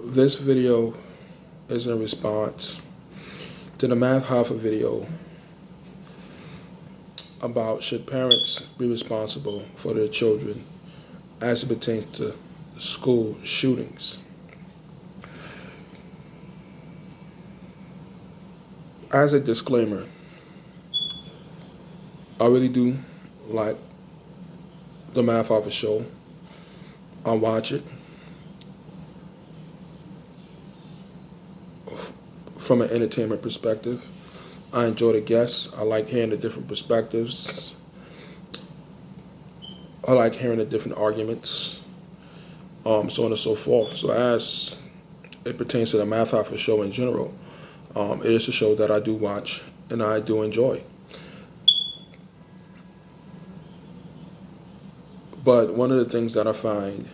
This video is in response to the Math Hoffa video about should parents be responsible for their children as it pertains to school shootings. As a disclaimer, I really do like the Math Hoffa show. I watch it from an entertainment perspective. I enjoy the guests. I like hearing the different perspectives. I like hearing the different arguments, so on and so forth. So as it pertains to the Math Hoffa show in general, it is a show that I do watch and I do enjoy. But one of the things that I find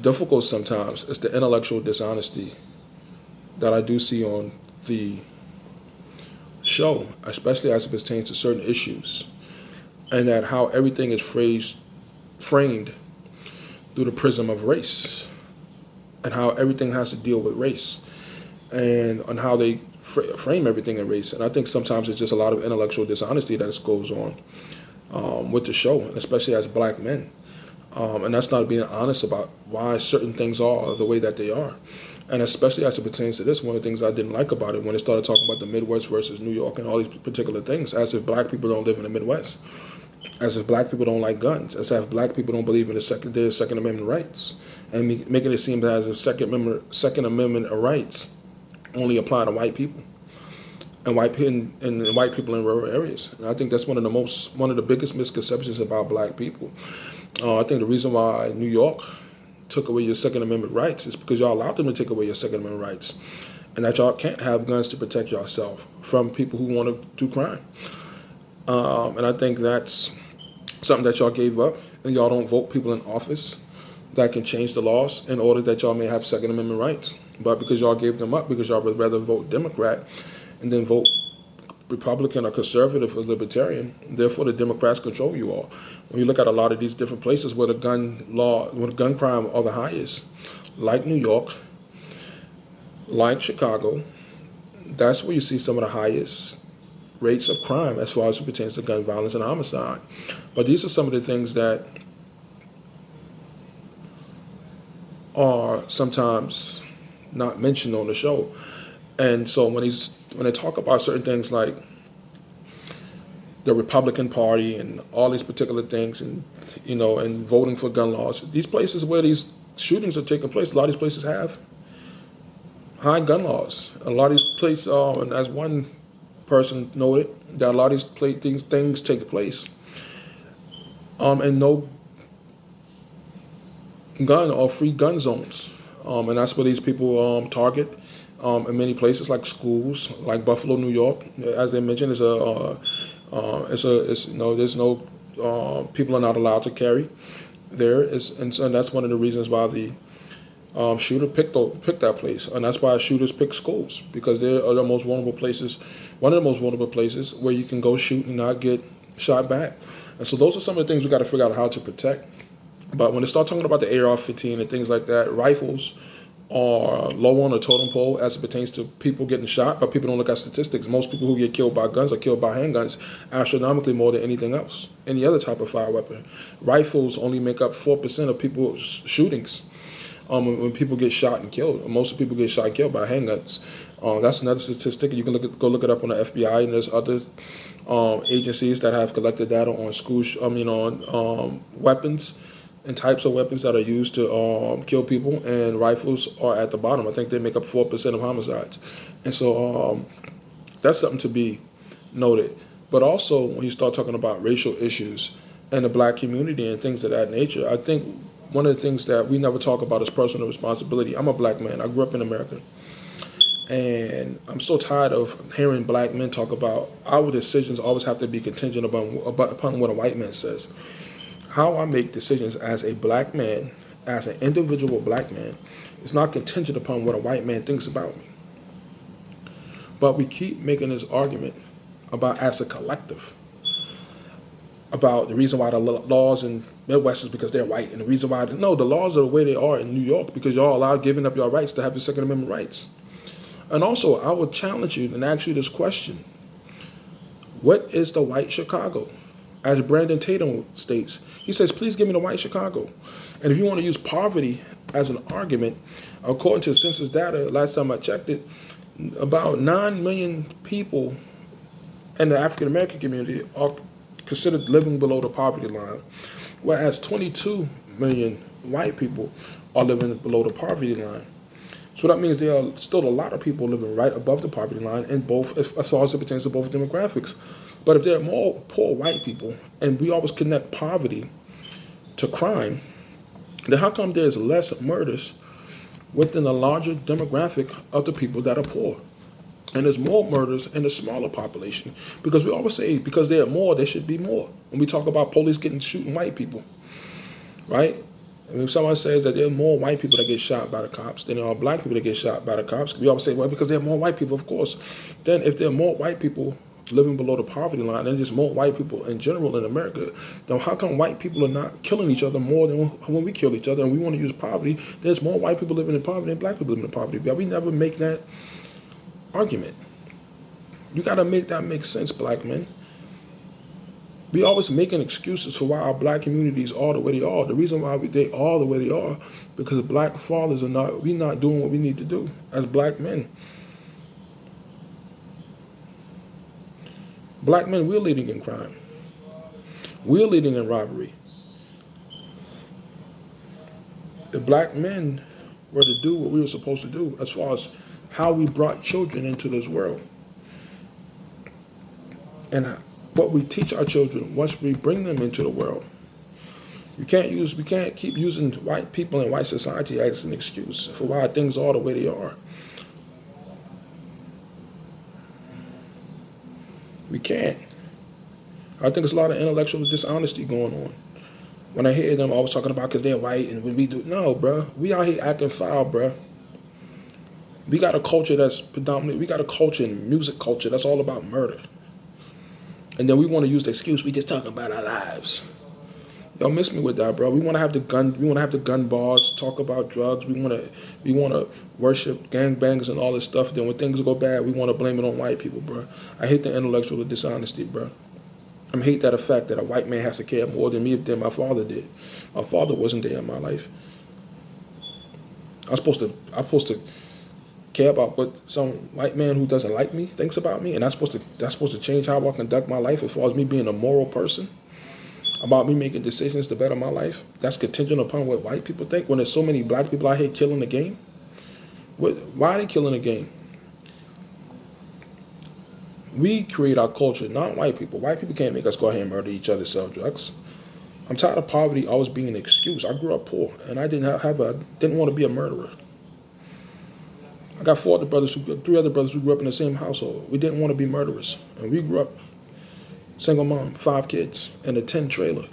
difficult sometimes is the intellectual dishonesty that I do see on the show, especially as it pertains to certain issues, and that how everything is framed through the prism of race, and how everything has to deal with race, and on how they frame everything in race. And I think sometimes it's just a lot of intellectual dishonesty that goes on with the show, and especially as black men. And that's not being honest about why certain things are the way that they are. And especially as it pertains to this, one of the things I didn't like about it when it started talking about the Midwest versus New York and all these particular things, as if black people don't live in the Midwest, as if black people don't like guns, as if black people don't believe in their Second Amendment rights, and making it seem as if Second Amendment rights only apply to white people and white people in rural areas. And I think that's one of the biggest misconceptions about black people. I think the reason why New York took away your Second Amendment rights is because y'all allowed them to take away your Second Amendment rights, and that y'all can't have guns to protect yourself from people who want to do crime. And I think that's something that y'all gave up, and y'all don't vote people in office that can change the laws in order that y'all may have Second Amendment rights. But because y'all gave them up, because y'all would rather vote Democrat and then vote Republican or conservative or libertarian, therefore the Democrats control you all. When you look at a lot of these different places where the gun crime are the highest, like New York, like Chicago, that's where you see some of the highest rates of crime as far as it pertains to gun violence and homicide. But these are some of the things that are sometimes not mentioned on the show. And so when they talk about certain things like the Republican Party and all these particular things, and and voting for gun laws, these places where these shootings are taking place, a lot of these places have high gun laws. A lot of these places, and as one person noted, that a lot of these things take place, and no gun or free gun zones, and that's where these people target. In many places like schools, like Buffalo, New York, as they mentioned, there's no people are not allowed to carry there, and that's one of the reasons why the shooter picked that place, and that's why shooters pick schools, because they're the most vulnerable places, one of the most vulnerable places where you can go shoot and not get shot back. And so those are some of the things we got to figure out how to protect. But when they start talking about the AR-15 and things like that, rifles are low on the totem pole as it pertains to people getting shot, but people don't look at statistics. Most people who get killed by guns are killed by handguns, astronomically more than anything else, any other type of fire weapon. Rifles only make up 4% of people's shootings. When people get shot and killed, most of people get shot and killed by handguns. That's another statistic. You can go look it up on the FBI, and there's other agencies that have collected data on weapons and types of weapons that are used to kill people, and rifles are at the bottom. I think they make up 4% of homicides. And so that's something to be noted. But also, when you start talking about racial issues and the black community and things of that nature, I think one of the things that we never talk about is personal responsibility. I'm a black man. I grew up in America. And I'm so tired of hearing black men talk about our decisions always have to be contingent upon what a white man says. How I make decisions as a black man, as an individual black man, is not contingent upon what a white man thinks about me. But we keep making this argument about as a collective. about the reason why the laws in Midwest is because they're white, and the reason why no, the laws are the way they are in New York because y'all allowed giving up your rights to have your Second Amendment rights. And also, I would challenge you and ask you this question: what is the white Chicago? As Brandon Tatum states, he says, "Please give me the white Chicago." And if you want to use poverty as an argument, according to census data, last time I checked it, about 9 million people in the African American community are considered living below the poverty line, whereas 22 million white people are living below the poverty line. So that means there are still a lot of people living right above the poverty line in both, as far as it pertains to both demographics. But if there are more poor white people, and we always connect poverty to crime, then how come there's less murders within a larger demographic of the people that are poor? And there's more murders in the smaller population. Because we always say, because there are more, there should be more. When we talk about police shooting white people, right? And if someone says that there are more white people that get shot by the cops than there are black people that get shot by the cops, we always say, well, because there are more white people, of course. Then if there are more white people living below the poverty line and just more white people in general in America, then how come white people are not killing each other more than when we kill each other and we want to use poverty? There's more white people living in poverty than black people living in poverty. But we never make that argument. You got to make that make sense, black men. We always making excuses for why our black communities are the way they are. The reason why they are the way they are because black fathers are not doing what we need to do as black men. Black men, we're leading in crime. We're leading in robbery. If black men were to do what we were supposed to do as far as how we brought children into this world and what we teach our children once we bring them into the world, we can't keep using white people and white society as an excuse for why things are the way they are. We can't. I think there's a lot of intellectual dishonesty going on. When I hear them always talking about because they're white and when we do, no, bro. We out here acting foul, bro. We got a culture that's predominantly, we got a culture and music culture that's all about murder. And then we want to use the excuse, we just talking about our lives. Y'all miss me with that, bro. We want to have the gun bars, talk about drugs. We want to worship gangbangs and all this stuff. Then when things go bad, we want to blame it on white people, bro. I hate the intellectual dishonesty, bro. I hate that fact that a white man has to care more than me than my father did. My father wasn't there in my life. I'm supposed to care about what some white man who doesn't like me thinks about me, and that's supposed to change how I conduct my life as far as me being a moral person, about me making decisions to better my life. That's contingent upon what white people think when there's so many black people out here killing the game. Why are they killing the game? We create our culture, not white people. White people can't make us go ahead and murder each other, sell drugs. I'm tired of poverty always being an excuse. I grew up poor, and I didn't want to be a murderer. I got three other brothers who grew up in the same household. We didn't want to be murderers, and we grew up single mom, 5 kids, in a 10 trailer.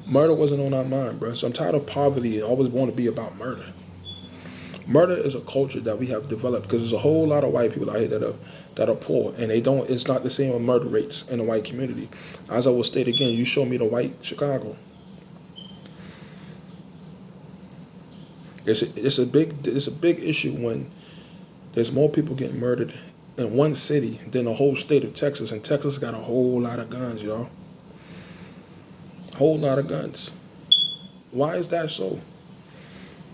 Murder wasn't on our mind, bro. So I'm tired of poverty and always want to be about murder. Murder is a culture that we have developed because there's a whole lot of white people out here that are poor, and it's not the same with murder rates in the white community. As I will state again, you show me the white Chicago. It's a big issue when there's more people getting murdered in one city than the whole state of Texas, and Texas got a whole lot of guns, y'all. Whole lot of guns. Why is that so?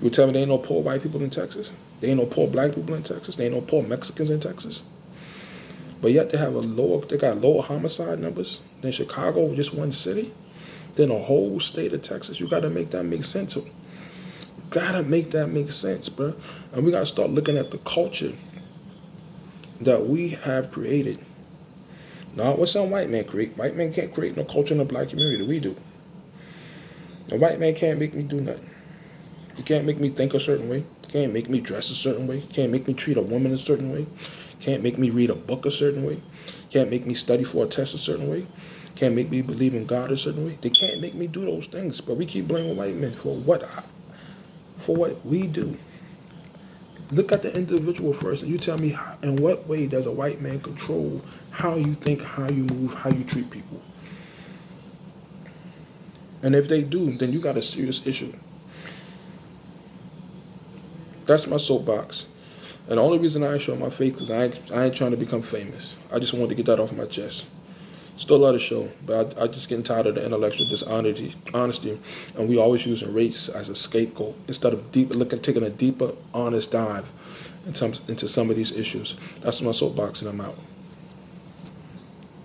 You tell me there ain't no poor white people in Texas? There ain't no poor black people in Texas? There ain't no poor Mexicans in Texas? But yet they got lower homicide numbers than Chicago, just one city, than the whole state of Texas. You gotta make that make sense. You gotta make that make sense, bro. And we gotta start looking at the culture that we have created. Not what some white man create. White man can't create no culture in the black community. We do. The white man can't make me do nothing. He can't make me think a certain way. He can't make me dress a certain way. He can't make me treat a woman a certain way. He can't make me read a book a certain way. He can't make me study for a test a certain way. He can't make me believe in God a certain way. They can't make me do those things. But we keep blaming white men for what we do. Look at the individual first, and you tell me in what way does a white man control how you think, how you move, how you treat people. And if they do, then you got a serious issue. That's my soapbox. And the only reason I ain't showing my face because I ain't trying to become famous. I just wanted to get that off my chest. Still love the show, but I just getting tired of the intellectual dishonesty, and we always using race as a scapegoat instead of taking a deeper, honest dive into some of these issues. That's my soapbox, and I'm out.